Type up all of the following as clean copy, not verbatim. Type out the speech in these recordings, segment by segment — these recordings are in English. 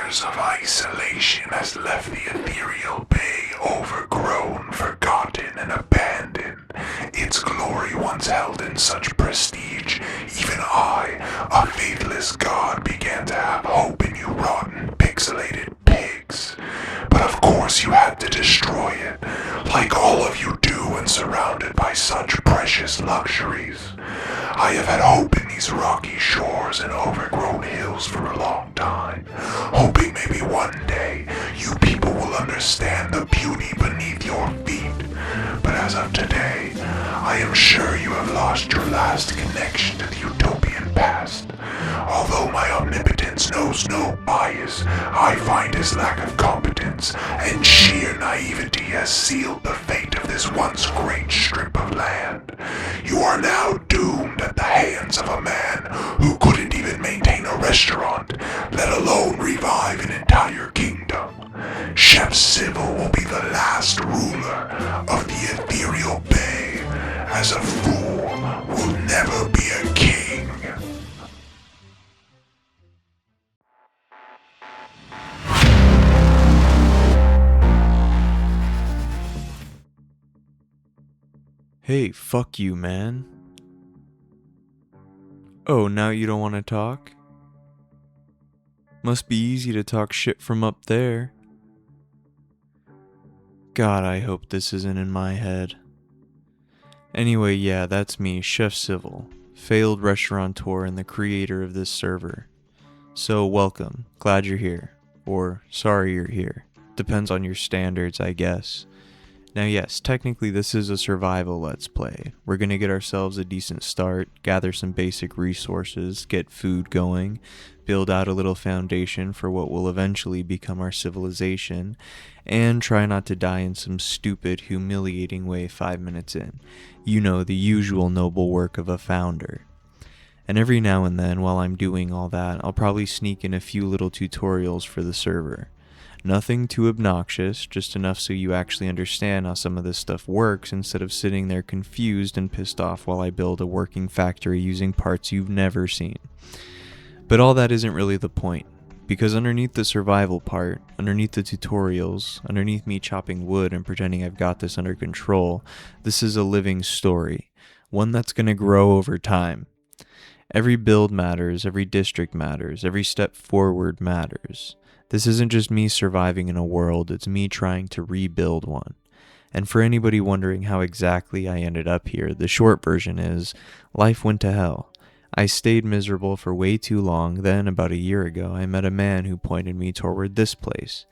years of isolation has left the Ethereal Bay overgrown, forgotten, and abandoned. Its glory once held in such prestige, even I, a faithless god, began to have hope in you rotten, pixelated pigs. But of course you had to destroy it, like all of you do when surrounded by such precious luxuries. I have had hope in these rocky shores and overgrown hills for a long time, hoping maybe one day you people will understand the beauty beneath your feet. But as of today, I am sure you have lost your last connection to the utopian past. Although my omnipotence knows no bias, I find his lack of competence and sheer naivety has sealed the fate of this once great strip of land. You are now doomed at the hands of a man who couldn't even maintain a restaurant, let alone revive an entire kingdom. Chef Civil will be the last ruler of the Ethereal Bay, as a fool will never be a king. Hey, fuck you, man. Oh, now you don't want to talk? Must be easy to talk shit from up there. God, I hope this isn't in my head. Anyway, yeah, that's me, Chef Civil, failed restaurateur and the creator of this server. So, welcome. Glad you're here. Or, sorry you're here. Depends on your standards, I guess. Now yes, technically this is a survival let's play. We're gonna get ourselves a decent start, gather some basic resources, get food going, build out a little foundation for what will eventually become our civilization, and try not to die in some stupid, humiliating way 5 minutes in. You know, the usual noble work of a founder. And every now and then, while I'm doing all that, I'll probably sneak in a few little tutorials for the server. Nothing too obnoxious, just enough so you actually understand how some of this stuff works instead of sitting there confused and pissed off while I build a working factory using parts you've never seen. But all that isn't really the point, because underneath the survival part, underneath the tutorials, underneath me chopping wood and pretending I've got this under control, this is a living story, one that's gonna grow over time. Every build matters, every district matters, every step forward matters. This isn't just me surviving in a world, it's me trying to rebuild one. And for anybody wondering how exactly I ended up here, the short version is, life went to hell. I stayed miserable for way too long, then about a year ago I met a man who pointed me toward this place.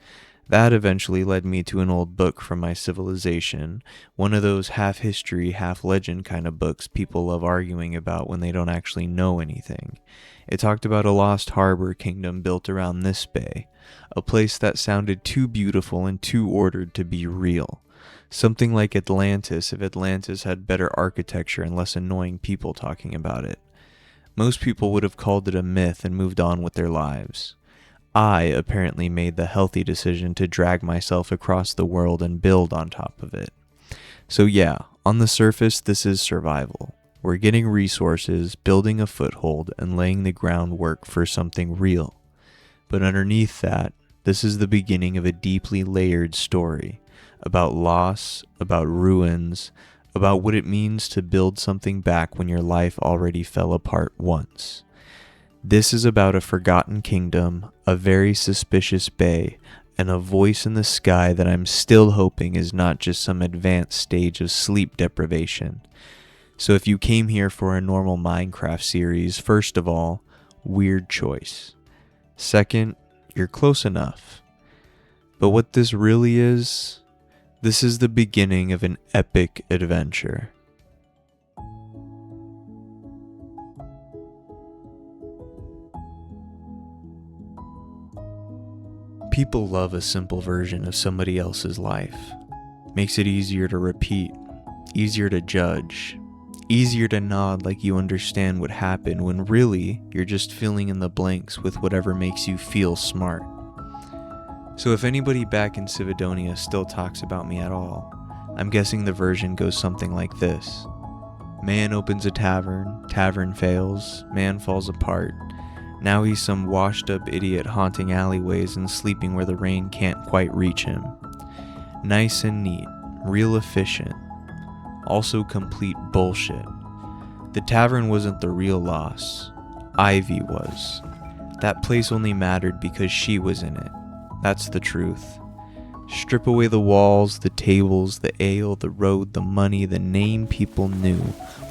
That eventually led me to an old book from my civilization, one of those half history, half legend kind of books people love arguing about when they don't actually know anything. It talked about a lost harbor kingdom built around this bay, a place that sounded too beautiful and too ordered to be real. Something like Atlantis if Atlantis had better architecture and less annoying people talking about it. Most people would have called it a myth and moved on with their lives. I apparently made the healthy decision to drag myself across the world and build on top of it. So yeah, on the surface this is survival. We're getting resources, building a foothold, and laying the groundwork for something real. But underneath that, this is the beginning of a deeply layered story about loss, about ruins, about what it means to build something back when your life already fell apart once. This is about a forgotten kingdom, a very suspicious bay, and a voice in the sky that I'm still hoping is not just some advanced stage of sleep deprivation. So if you came here for a normal Minecraft series, first of all, weird choice. Second, you're close enough. But what this really is, this is the beginning of an epic adventure. People love a simple version of somebody else's life. Makes it easier to repeat, easier to judge, easier to nod like you understand what happened when really you're just filling in the blanks with whatever makes you feel smart. So if anybody back in Cividonia still talks about me at all, I'm guessing the version goes something like this. Man opens a tavern, tavern fails, man falls apart. Now he's some washed up idiot haunting alleyways and sleeping where the rain can't quite reach him. Nice and neat, real efficient. Also complete bullshit. The tavern wasn't the real loss. Ivy was. That place only mattered because she was in it. That's the truth. Strip away the walls, the tables, the ale, the road, the money, the name people knew.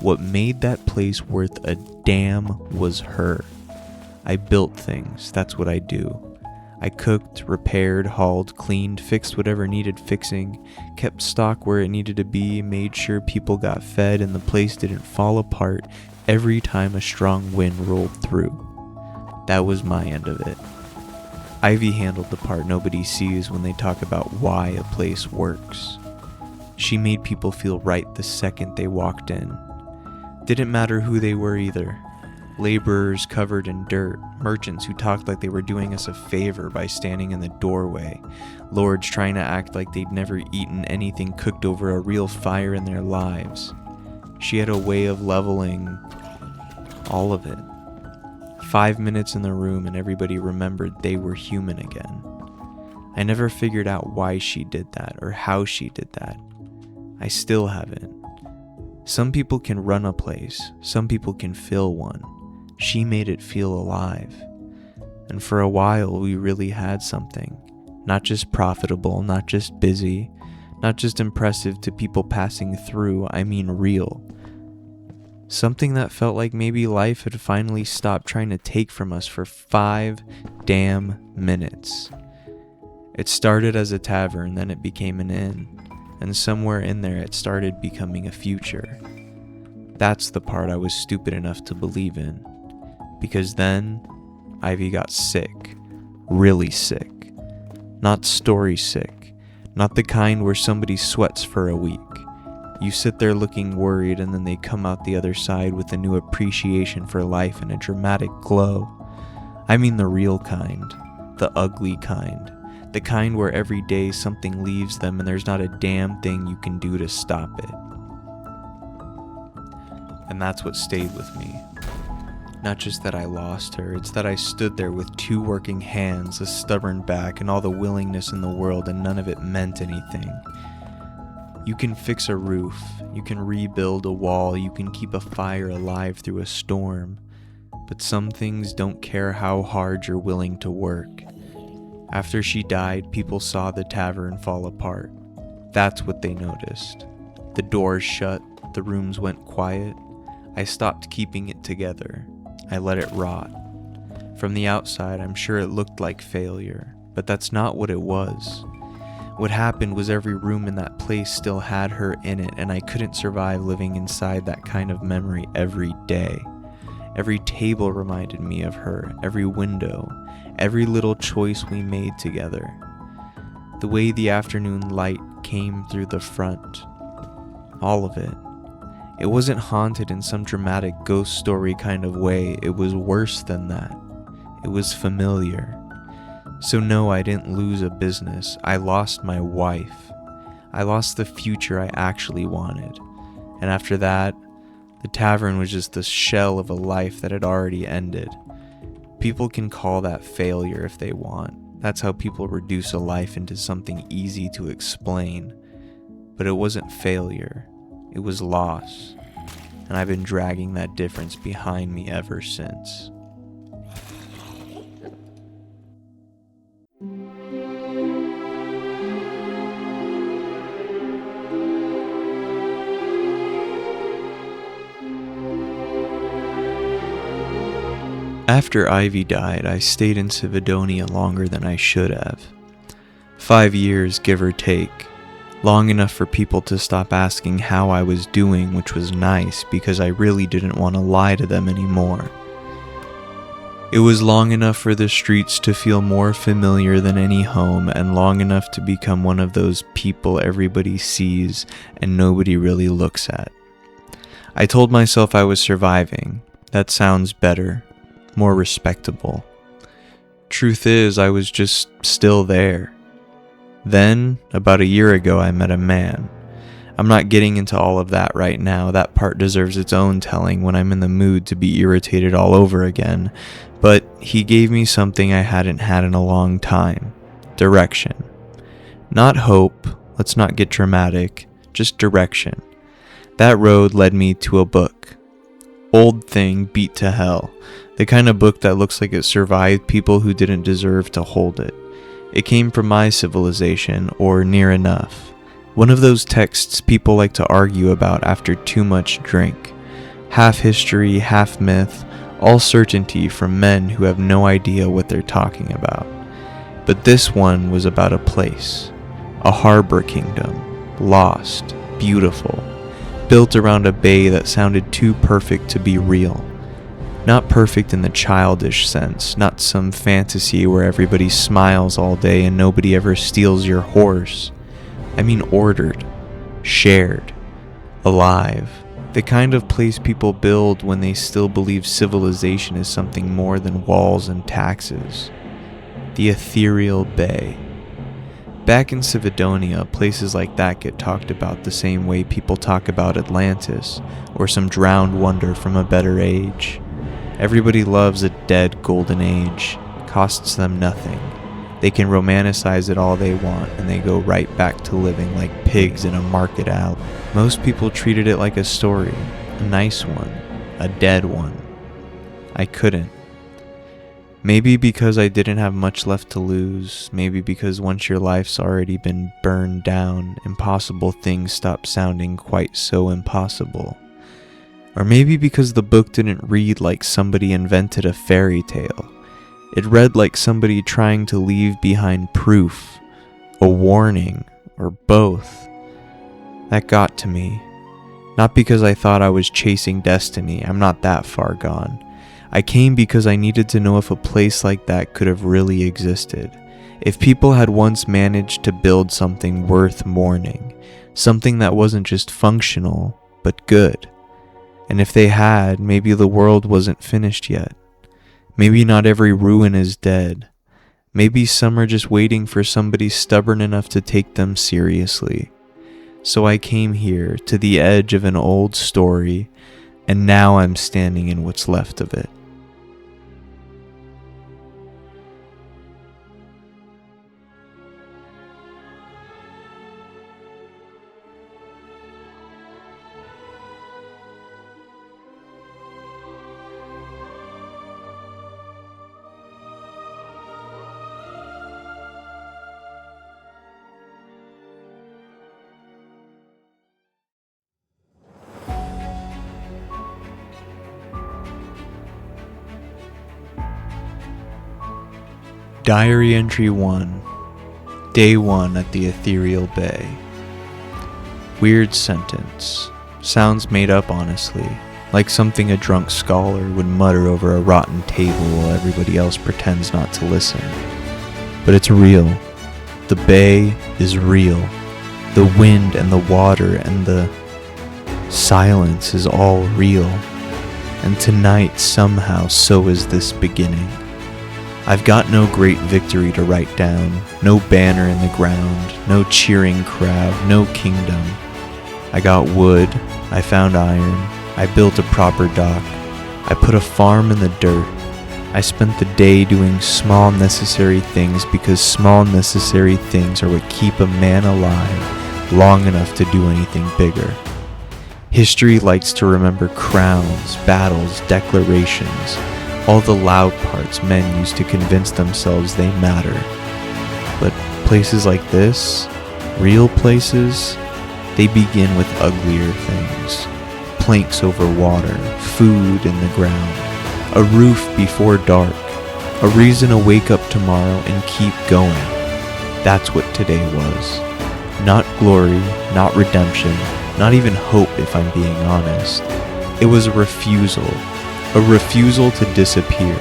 What made that place worth a damn was her. I built things, that's what I do. I cooked, repaired, hauled, cleaned, fixed whatever needed fixing, kept stock where it needed to be, made sure people got fed and the place didn't fall apart every time a strong wind rolled through. That was my end of it. Ivy handled the part nobody sees when they talk about why a place works. She made people feel right the second they walked in. Didn't matter who they were either. Laborers covered in dirt, merchants who talked like they were doing us a favor by standing in the doorway, lords trying to act like they'd never eaten anything cooked over a real fire in their lives. She had a way of leveling all of it. 5 minutes in the room and everybody remembered they were human again. I never figured out why she did that or how she did that. I still haven't. Some people can run a place, some people can fill one. She made it feel alive. And for a while we really had something. Not just profitable, not just busy, not just impressive to people passing through, I mean real. Something that felt like maybe life had finally stopped trying to take from us for 5 damn minutes. It started as a tavern, then it became an inn, and somewhere in there it started becoming a future. That's the part I was stupid enough to believe in. Because then, Ivy got sick. Really sick. Not story sick. Not the kind where somebody sweats for a week. You sit there looking worried and then they come out the other side with a new appreciation for life and a dramatic glow. I mean the real kind. The ugly kind. The kind where every day something leaves them and there's not a damn thing you can do to stop it. And that's what stayed with me. Not just that I lost her, it's that I stood there with 2 working hands, a stubborn back, and all the willingness in the world, and none of it meant anything. You can fix a roof, you can rebuild a wall, you can keep a fire alive through a storm, but some things don't care how hard you're willing to work. After she died, people saw the tavern fall apart. That's what they noticed. The doors shut, the rooms went quiet. I stopped keeping it together. I let it rot. From the outside, I'm sure it looked like failure, but that's not what it was. What happened was every room in that place still had her in it, and I couldn't survive living inside that kind of memory every day. Every table reminded me of her, every window, every little choice we made together. The way the afternoon light came through the front. All of it. It wasn't haunted in some dramatic ghost story kind of way. It was worse than that. It was familiar. So no, I didn't lose a business. I lost my wife. I lost the future I actually wanted. And after that, the tavern was just the shell of a life that had already ended. People can call that failure if they want. That's how people reduce a life into something easy to explain. But it wasn't failure. It was loss, and I've been dragging that difference behind me ever since. After Ivy died, I stayed in Cividonia longer than I should have. 5 years, give or take. Long enough for people to stop asking how I was doing, which was nice because I really didn't want to lie to them anymore. It was long enough for the streets to feel more familiar than any home, and long enough to become one of those people everybody sees and nobody really looks at. I told myself I was surviving. That sounds better, more respectable. Truth is, I was just still there. Then, about a year ago, I met a man. I'm not getting into all of that right now. That part deserves its own telling when I'm in the mood to be irritated all over again. But he gave me something I hadn't had in a long time. Direction. Not hope, let's not get dramatic, just direction. That road led me to a book. Old Thing Beat to Hell. The kind of book that looks like it survived people who didn't deserve to hold it. It came from my civilization, or near enough. One of those texts people like to argue about after too much drink. Half history, half myth, all certainty from men who have no idea what they're talking about. But this one was about a place. A harbor kingdom. Lost. Beautiful. Built around a bay that sounded too perfect to be real. Not perfect in the childish sense, not some fantasy where everybody smiles all day and nobody ever steals your horse. I mean ordered, shared, alive. The kind of place people build when they still believe civilization is something more than walls and taxes. The Ethereal Bay. Back in Cividonia, places like that get talked about the same way people talk about Atlantis, or some drowned wonder from a better age. Everybody loves a dead golden age. Costs them nothing. They can romanticize it all they want, and they go right back to living like pigs in a market alley. Most people treated it like a story, a nice one, a dead one. I couldn't. Maybe because I didn't have much left to lose, maybe because once your life's already been burned down, impossible things stop sounding quite so impossible. Or maybe because the book didn't read like somebody invented a fairy tale. It read like somebody trying to leave behind proof, a warning, or both. That got to me. Not because I thought I was chasing destiny, I'm not that far gone. I came because I needed to know if a place like that could have really existed. If people had once managed to build something worth mourning, something that wasn't just functional, but good. And if they had, maybe the world wasn't finished yet. Maybe not every ruin is dead. Maybe some are just waiting for somebody stubborn enough to take them seriously. So I came here, to the edge of an old story, and now I'm standing in what's left of it. Diary Entry 1. Day 1 at the Ethereal Bay. Weird sentence. Sounds made up honestly, like something a drunk scholar would mutter over a rotten table while everybody else pretends not to listen. But it's real. The bay is real. The wind and the water and the silence is all real. And tonight somehow so is this beginning. I've got no great victory to write down, no banner in the ground, no cheering crowd, no kingdom. I got wood, I found iron, I built a proper dock, I put a farm in the dirt. I spent the day doing small necessary things because small necessary things are what keep a man alive long enough to do anything bigger. History likes to remember crowns, battles, declarations, all the loud parts men use to convince themselves they matter. But places like this, real places, they begin with uglier things. Planks over water, food in the ground, a roof before dark, a reason to wake up tomorrow and keep going. That's what today was. Not glory, not redemption, not even hope if I'm being honest. It was a refusal to disappear,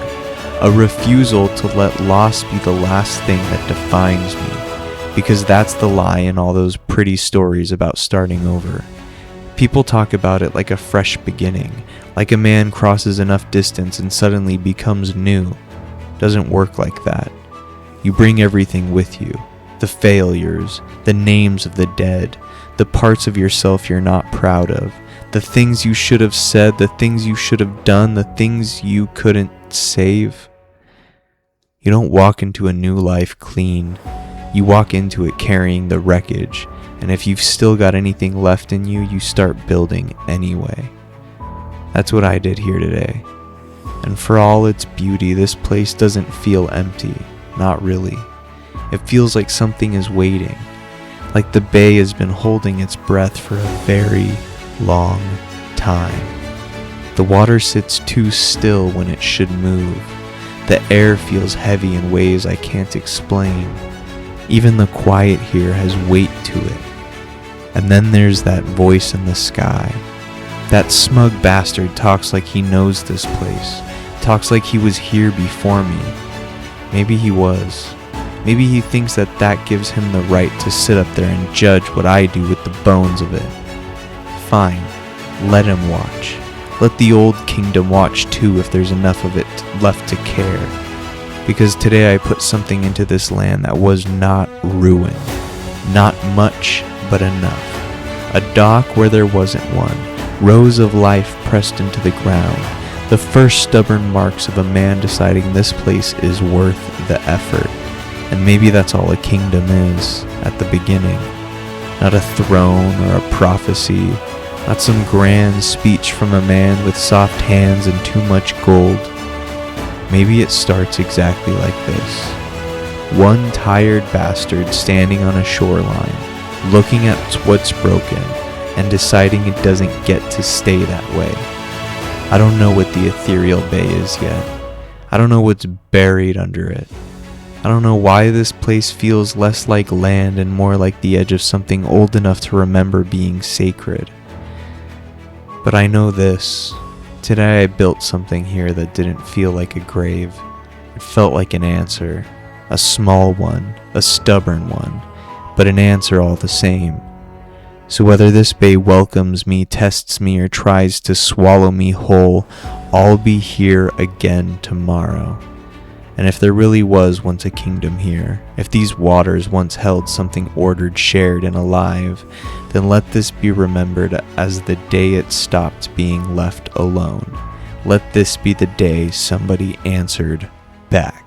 a refusal to let loss be the last thing that defines me, because that's the lie in all those pretty stories about starting over. People talk about it like a fresh beginning, like a man crosses enough distance and suddenly becomes new. Doesn't work like that. You bring everything with you, the failures, the names of the dead, the parts of yourself you're not proud of, the things you should have said, the things you should have done, the things you couldn't save. You don't walk into a new life clean. You walk into it carrying the wreckage, and if you've still got anything left in you, you start building anyway. That's what I did here today. And for all its beauty, this place doesn't feel empty. Not really. It feels like something is waiting. Like the bay has been holding its breath for a very long time. The water sits too still when it should move. The air feels heavy in ways I can't explain. Even the quiet here has weight to it. And then there's that voice in the sky. That smug bastard talks like he knows this place. Talks like he was here before me. Maybe he was. Maybe he thinks that that gives him the right to sit up there and judge what I do with the bones of it. Fine, let him watch. Let the old kingdom watch too if there's enough of it left to care. Because today I put something into this land that was not ruined. Not much, but enough. A dock where there wasn't one. Rows of life pressed into the ground. The first stubborn marks of a man deciding this place is worth the effort. And maybe that's all a kingdom is, at the beginning. Not a throne or a prophecy, not some grand speech from a man with soft hands and too much gold. Maybe it starts exactly like this. One tired bastard standing on a shoreline, looking at what's broken, and deciding it doesn't get to stay that way. I don't know what the Ethereal Bay is yet. I don't know what's buried under it. I don't know why this place feels less like land and more like the edge of something old enough to remember being sacred. But I know this. Today I built something here that didn't feel like a grave. It felt like an answer. A small one, a stubborn one, but an answer all the same. So whether this bay welcomes me, tests me, or tries to swallow me whole, I'll be here again tomorrow. And if there really was once a kingdom here, if these waters once held something ordered, shared, and alive, then let this be remembered as the day it stopped being left alone. Let this be the day somebody answered back.